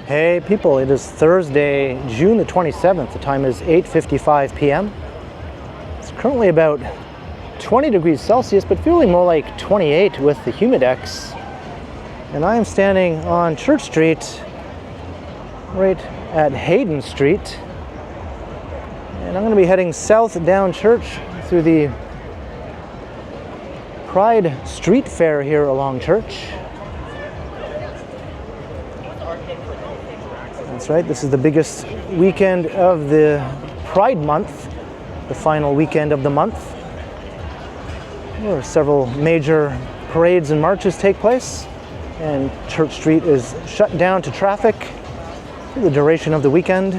Hey people, it is Thursday, June the 27th. The time is 8:55 p.m. It's currently about 20 degrees Celsius, but feeling more like 28 with the Humidex. And I am standing on Church Street, right at Hayden Street. And I'm going to be heading south down Church through the Pride Street Fair here along Church. That's right, this is the biggest weekend of the Pride month, the final weekend of the month, where several major parades and marches take place, and Church Street is shut down to traffic for the duration of the weekend.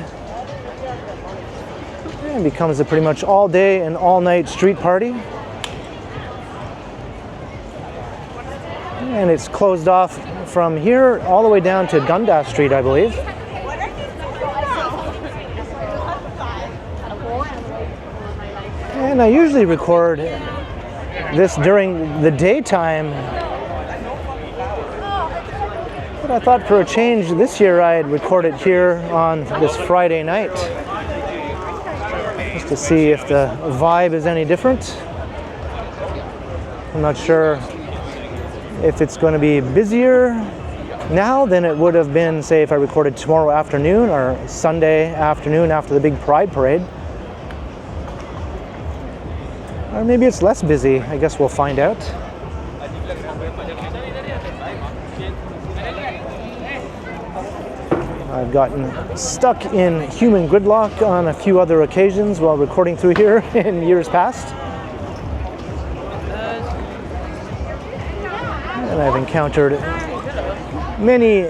And becomes a pretty much all day and all night street party. And it's closed off from here all the way down to Dundas Street, I believe. And I usually record this during the daytime, but I thought for a change this year I'd record it here on this Friday night, just to see if the vibe is any different. I'm not sure if it's going to be busier now than it would have been, say, if I recorded tomorrow afternoon or Sunday afternoon after the big Pride parade. Or maybe it's less busy. I guess we'll find out. I've gotten stuck in human gridlock on a few other occasions while recording through here in years past. And I've encountered many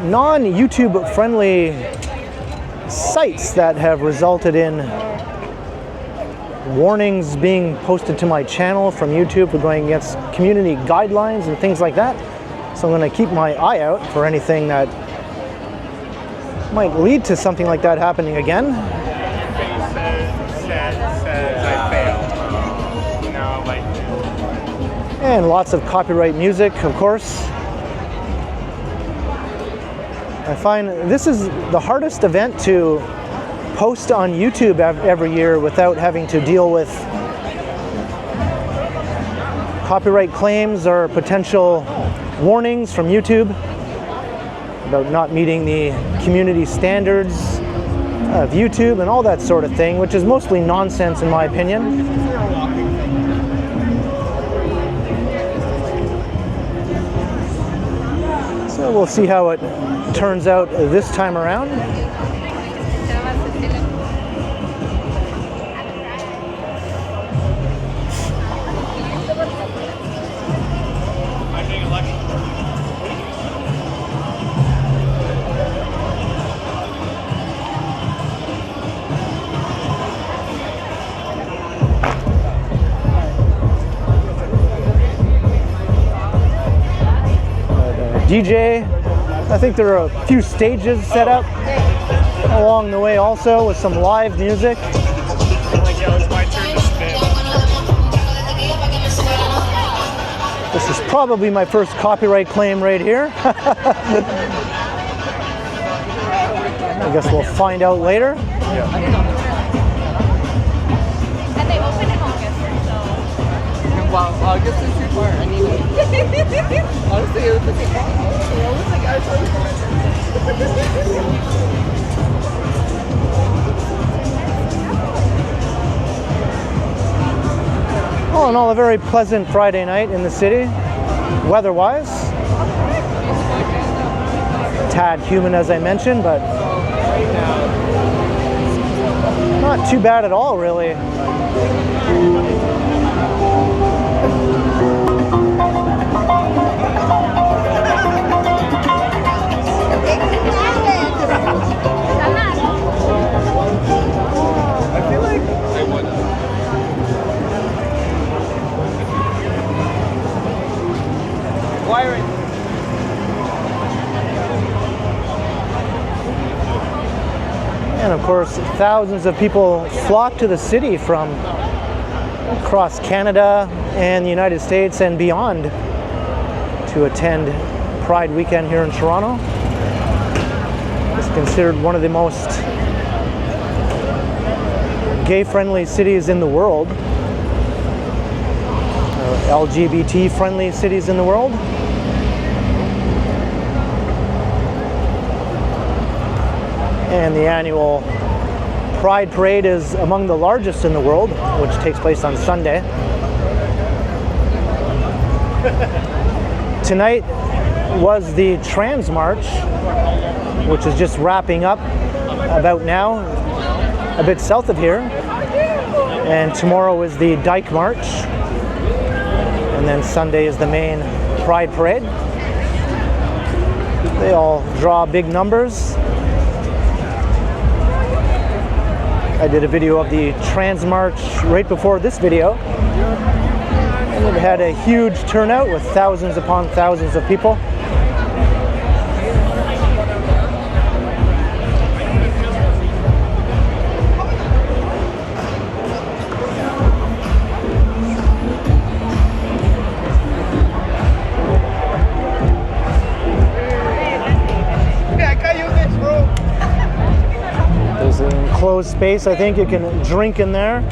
non-YouTube friendly sites that have resulted in warnings being posted to my channel from YouTube for going against community guidelines and things like that. So I'm going to keep my eye out for anything that might lead to something like that happening again. And lots of copyright music, of course. I find this is the hardest event to post on YouTube every year without having to deal with copyright claims or potential warnings from YouTube about not meeting the community standards of YouTube and all that sort of thing, which is mostly nonsense in my opinion. So we'll see how it turns out this time around. DJ, I think there are a few stages set up along the way also with some live music. This is probably my first copyright claim right here. I guess we'll find out later. And they open in August, so. Wow, August is too far. I need it. Honestly, it was like, All in all, a very pleasant Friday night in the city, weather-wise. A tad humid, as I mentioned, but not too bad at all, really. I feel like I would. Wiring. And of course, thousands of people flock to the city from across Canada and the United States and beyond to attend Pride weekend here in Toronto. considered one of the most gay-friendly cities in the world, LGBT-friendly cities in the world. And the annual Pride Parade is among the largest in the world, which takes place on Sunday. Tonight was the Trans March, which is just wrapping up about now, a bit south of here. And tomorrow is the Dyke March. And then Sunday is the main Pride Parade. They all draw big numbers. I did a video of the Trans March right before this video. And it had a huge turnout with thousands upon thousands of people. There's an enclosed space. I think you can drink in there.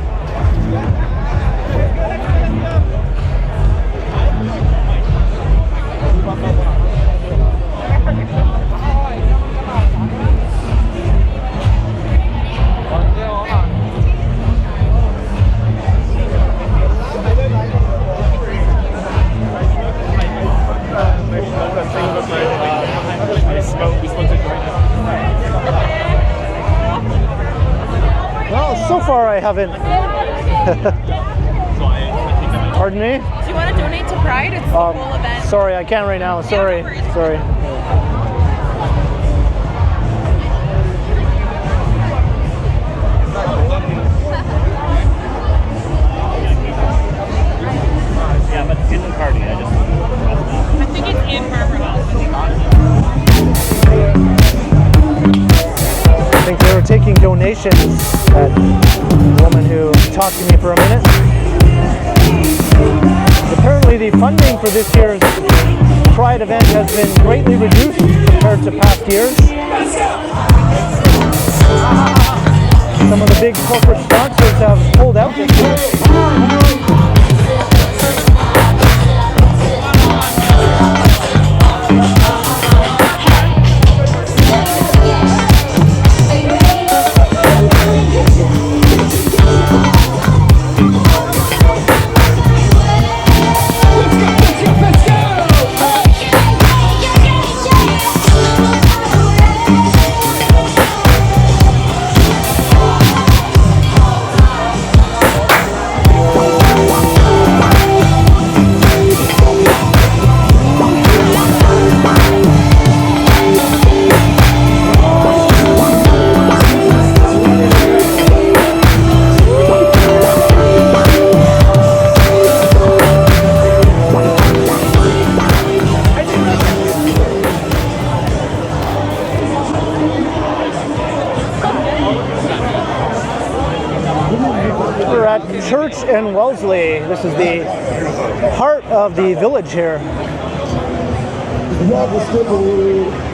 Well, so far I haven't. Pardon me? Do you want to donate to Pride? It's the whole event. Sorry, I can't right now. Sorry. Yeah, no worries. Sorry. Yeah, but it's in the party. I think it's in Harbor House. I think they were taking donations. That woman who talked to me for a minute. Apparently the funding for this year's Pride event has been greatly reduced compared to past years. Some of the big corporate sponsors have pulled out this year. We're at Church-Wellesley. This is the heart of the village here.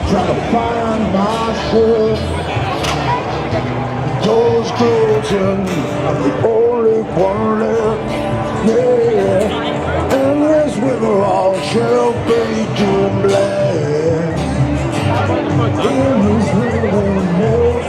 Trying to find my shirt. Those clothes and I'm the only one left. Yeah, and this river all shall be too black. In this river, more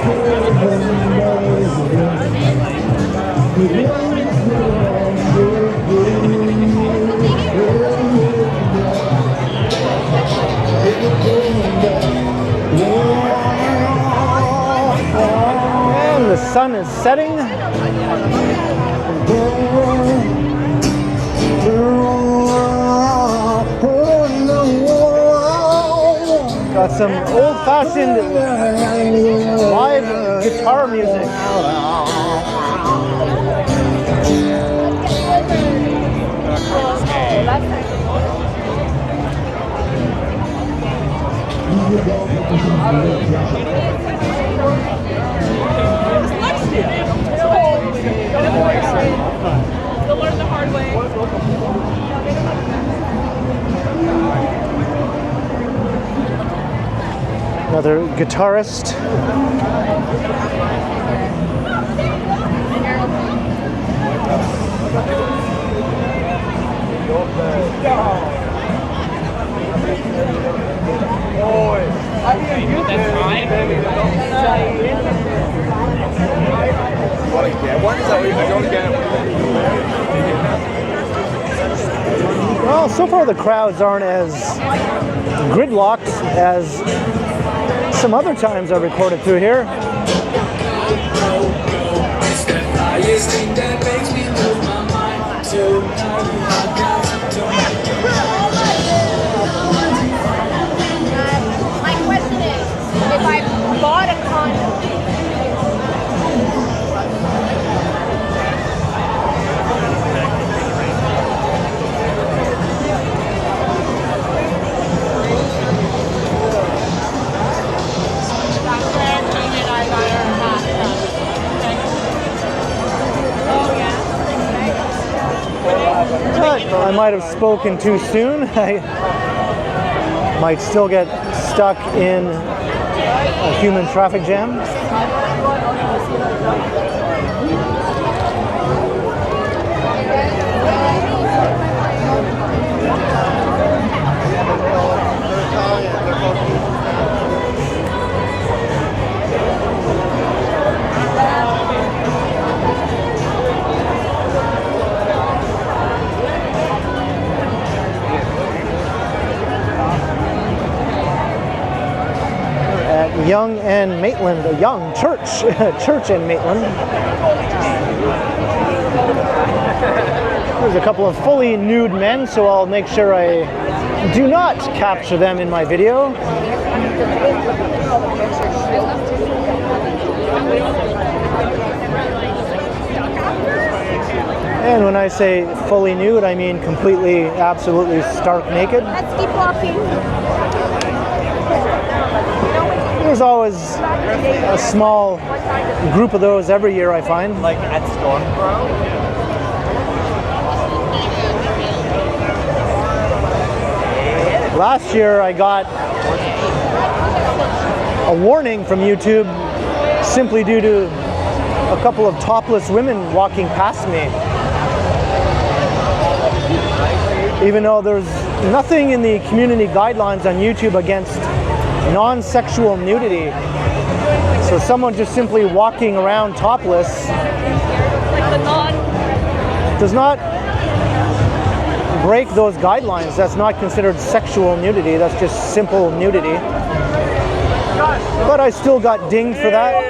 And the sun is setting. Got some old-fashioned live guitar music. They'll learn the hard way. Another guitarist. Well, so far the crowds aren't as gridlocked as some other times I recorded through here. It's the highest thing that makes me lose my mind. My question is, if I bought a condo, I might have spoken too soon. I might still get stuck in a human traffic jam. Young and Maitland, a young church, Church and Maitland. There's a couple of fully nude men, so I'll make sure I do not capture them in my video. And when I say fully nude, I mean completely, absolutely stark naked. let's keep walking. There's always a small group of those every year, I find. Like at Stormborough? Last year I got a warning from YouTube simply due to a couple of topless women walking past me. Even though there's nothing in the community guidelines on YouTube against non-sexual nudity. So someone just simply walking around topless does not break those guidelines. That's not considered sexual nudity. That's just simple nudity. But I still got dinged for that.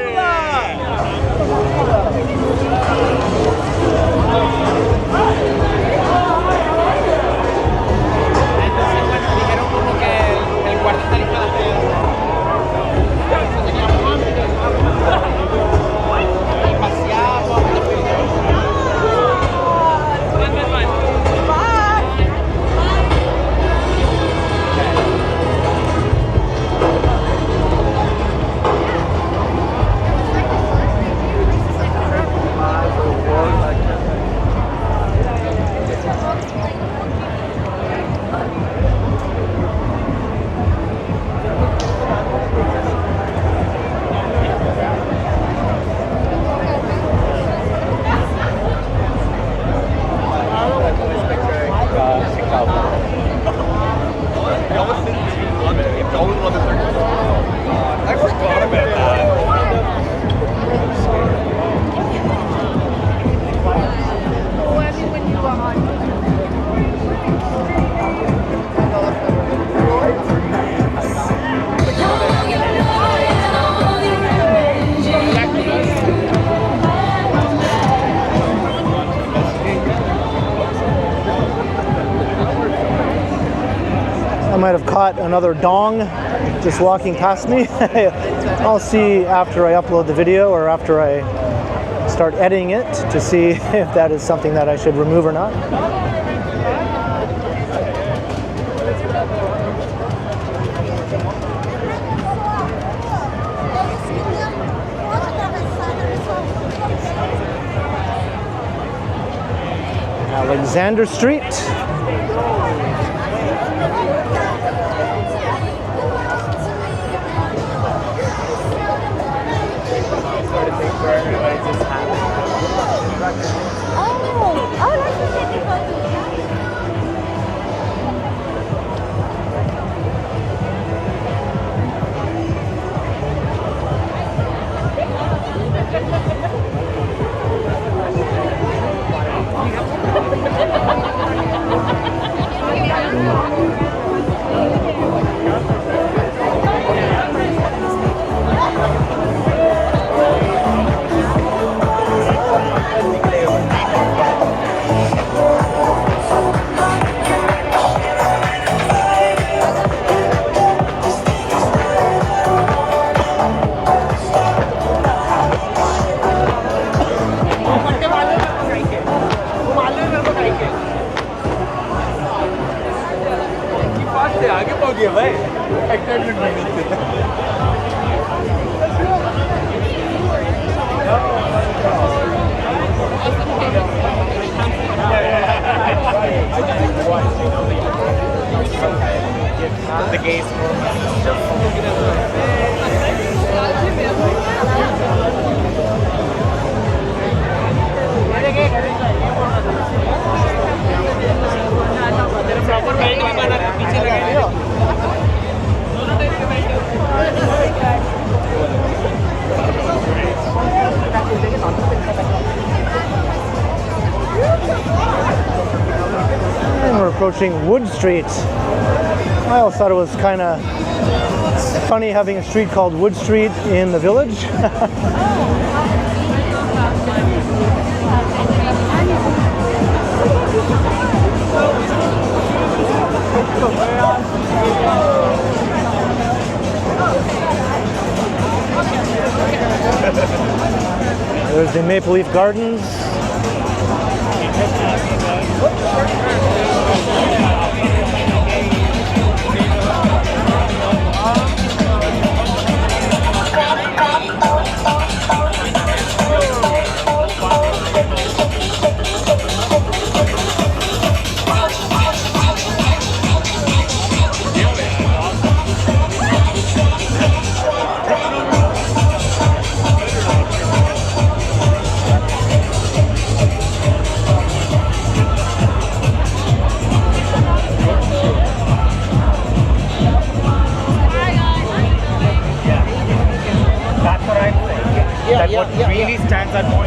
I forgot about that. I might have caught another dong just walking past me. I'll see after I upload the video or after I start editing it to see if that is something that I should remove or not. Alexander Street. गया भाई excitement में मिलते हैं the gays proper belt भी बना पीछे लगा दोनों टाइप के belt And we're approaching Wood Street. I always thought it was kind of funny having a street called Wood Street in the village. There's the Maple Leaf Gardens. Really stands out more.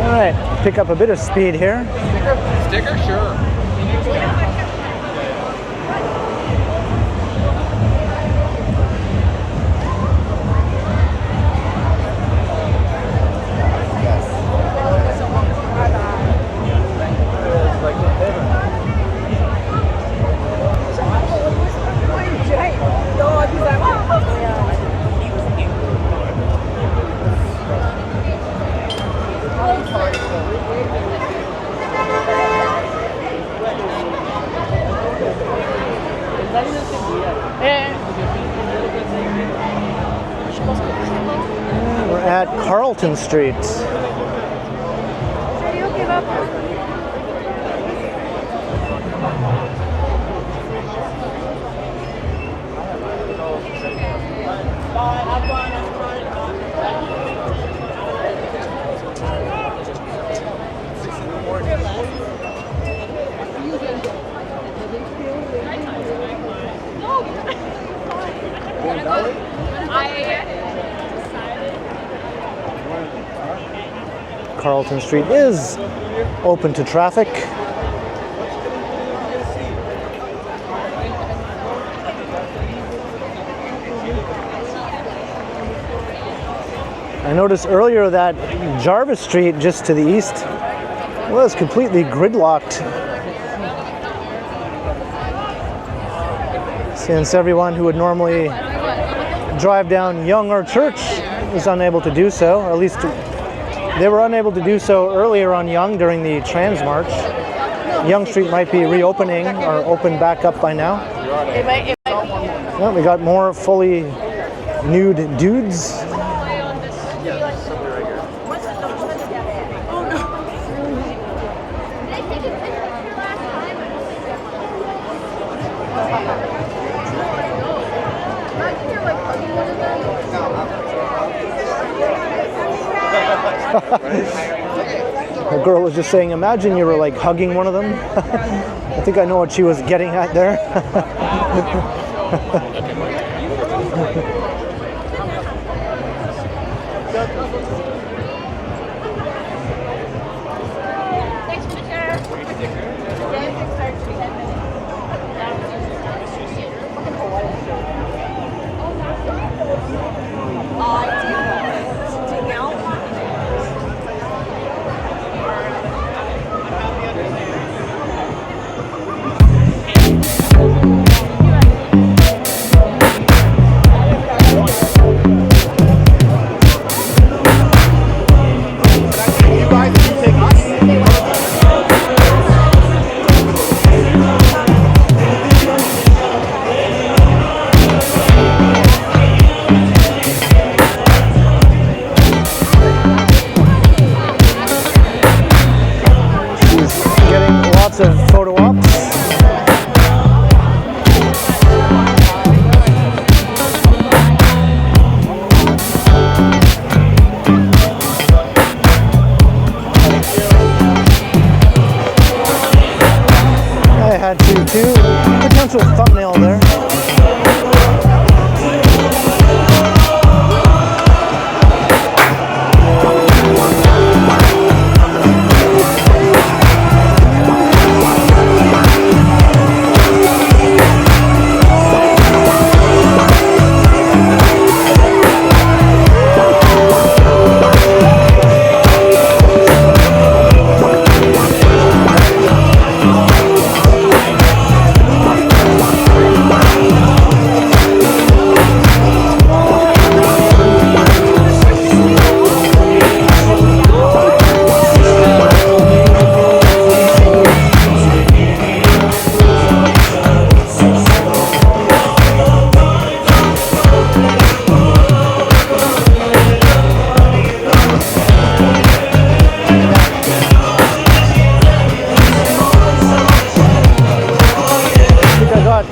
All right, pick up a bit of speed here. Sticker? Sure. We're at Carlton Street. Carlton Street is open to traffic. I noticed earlier that Jarvis Street, just to the east, was completely gridlocked. Since everyone who would normally drive down Yonge or Church is unable to do so, or at least they were unable to do so earlier on Yonge during the Trans March. Yonge Street might be reopening or opened back up by now. Well, we got more fully nude dudes. A girl was just saying, imagine you were like hugging one of them. I think I know what she was getting at there. a thumbnail there.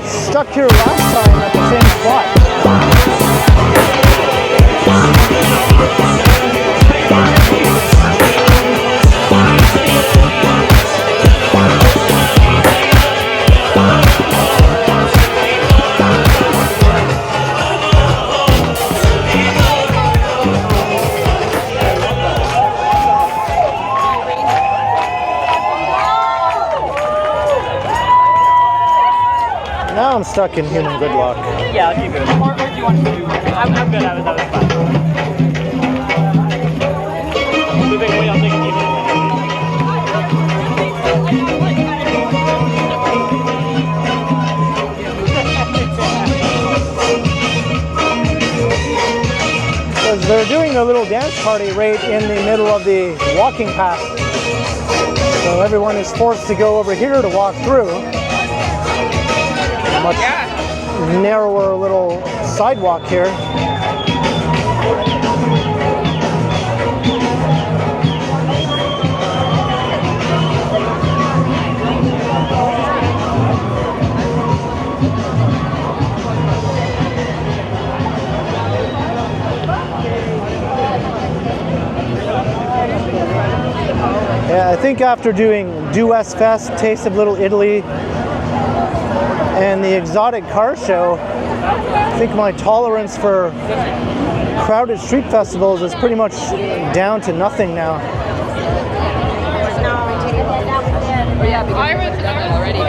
Stuck here last time at the same spot. Now I'm stuck in human gridlock. Yeah, I'll keep it. Or do you want to do? I'm good. That was fun. Moving away, I'll take a deep Because they're doing a little dance party right in the middle of the walking path. So everyone is forced to go over here to walk through. Much narrower little sidewalk here. Yeah, I think after doing Do West Fest, Taste of Little Italy, and the exotic car show, I think my tolerance for crowded street festivals is pretty much down to nothing now. Oh yeah, because I read that already.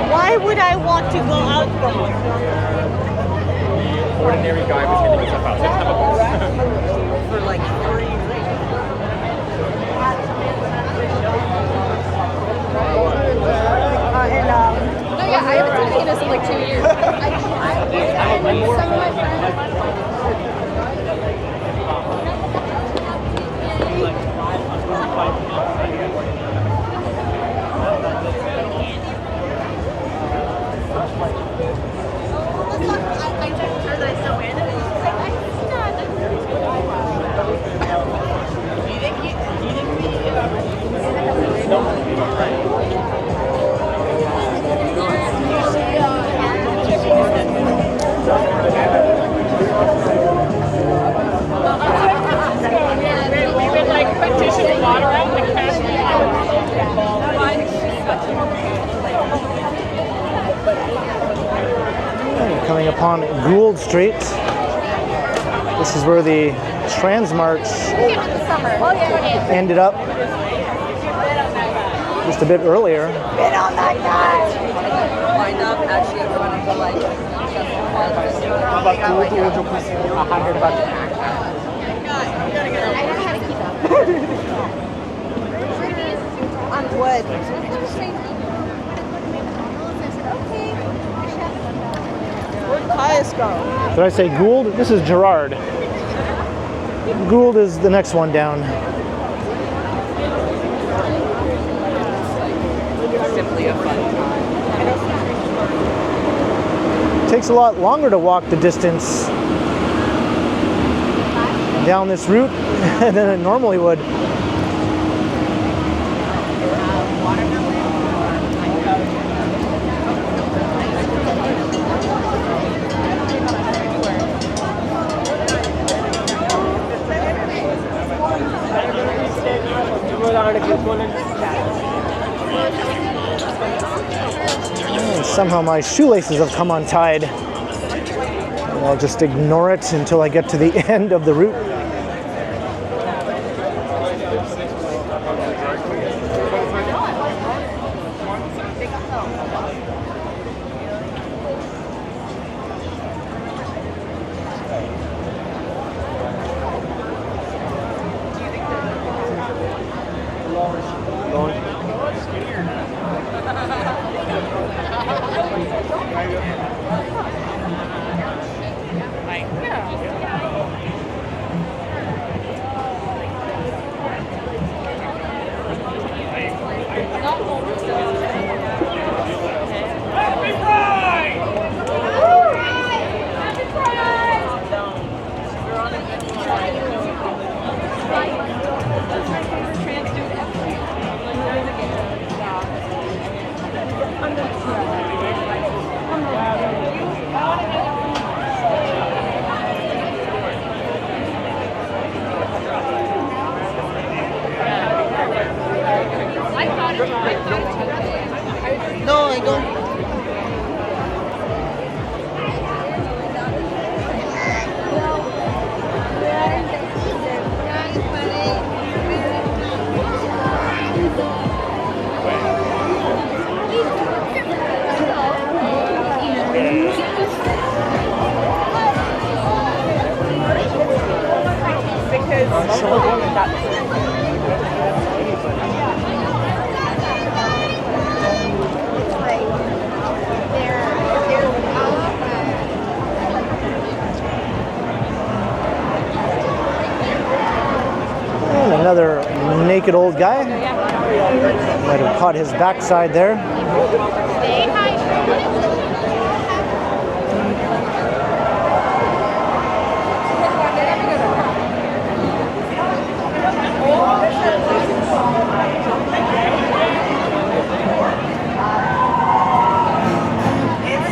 Why would I want to go out there? Ordinary guy was hitting himself out. Let's have a box. For like 3 No, yeah, I haven't taken this in like 2 years. Some of my friends. Coming upon Gould Street. This is where the Trans March ended up just a bit earlier. Been on that guy. Wind up, actually, everyone go like. How about $200? I don't know how to keep up. On wood. Where'd Caius go? Did I say Gould? This is Gerard. Gould is the next one down. Simply a fun time. Takes a lot longer to walk the distance down this route than it normally would. And somehow my shoelaces have come untied. I'll just ignore it until I get to the end of the route. No, I don't. And another naked old guy. Might have caught his backside there.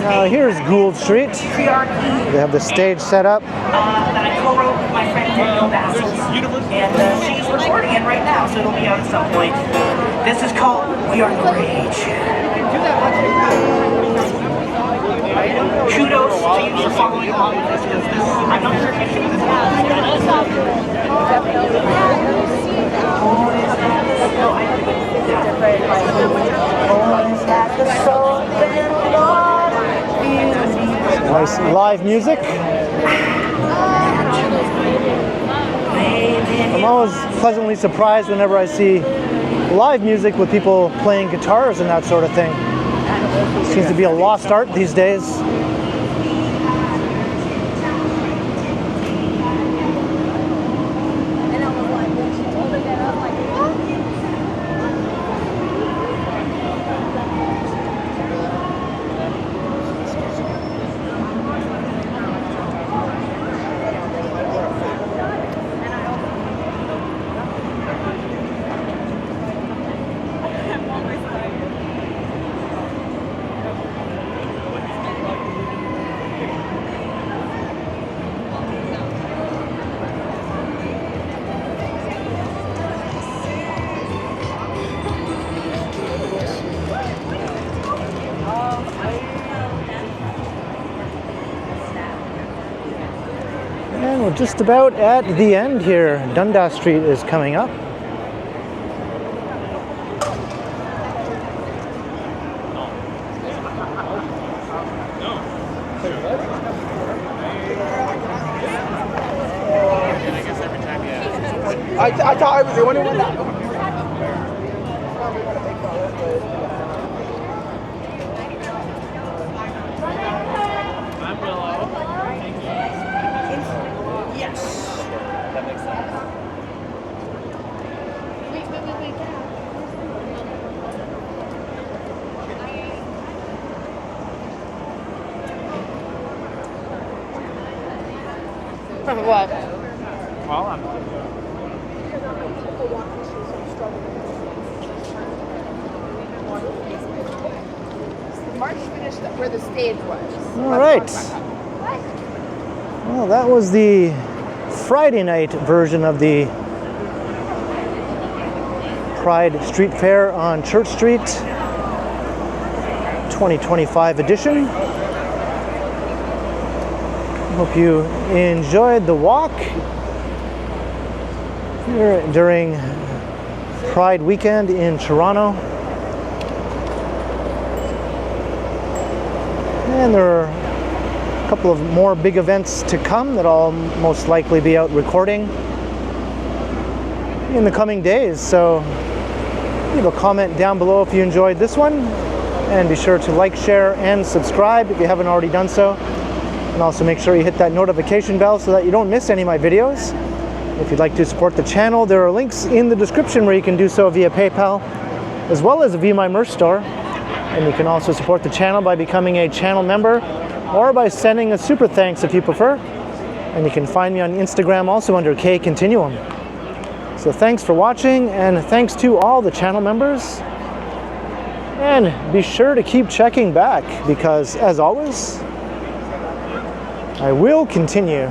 Now here's Gould Street. They have the stage set up. That I co-wrote with my friend Danielle Bassels. And she's recording it right now, so it'll be out at some point. This is called We Are the Rage. Kudos to you for following along with this, because this, I'm not sure if you should do Nice live music. I'm always pleasantly surprised whenever I see live music with people playing guitars and that sort of thing. Seems to be a lost art these days. And we're just about at the end here. Dundas Street is coming up. I thought I was the only one that. What? Well, March finished where the stage was. All right. Well, that was the Friday night version of the Pride Street Fair on Church Street, 2025 edition. Hope you enjoyed the walk here during Pride weekend in Toronto. And there are a couple of more big events to come that I'll most likely be out recording in the coming days. So leave a comment down below if you enjoyed this one, and be sure to like, share, and subscribe if you haven't already done so. And also make sure you hit that notification bell so that you don't miss any of my videos. If you'd like to support the channel, there are links in the description where you can do so via PayPal, as well as via my merch store. And you can also support the channel by becoming a channel member or by sending a super thanks if you prefer. And you can find me on Instagram also under K Continuum. So thanks for watching, and thanks to all the channel members. And be sure to keep checking back, because as always, I will continue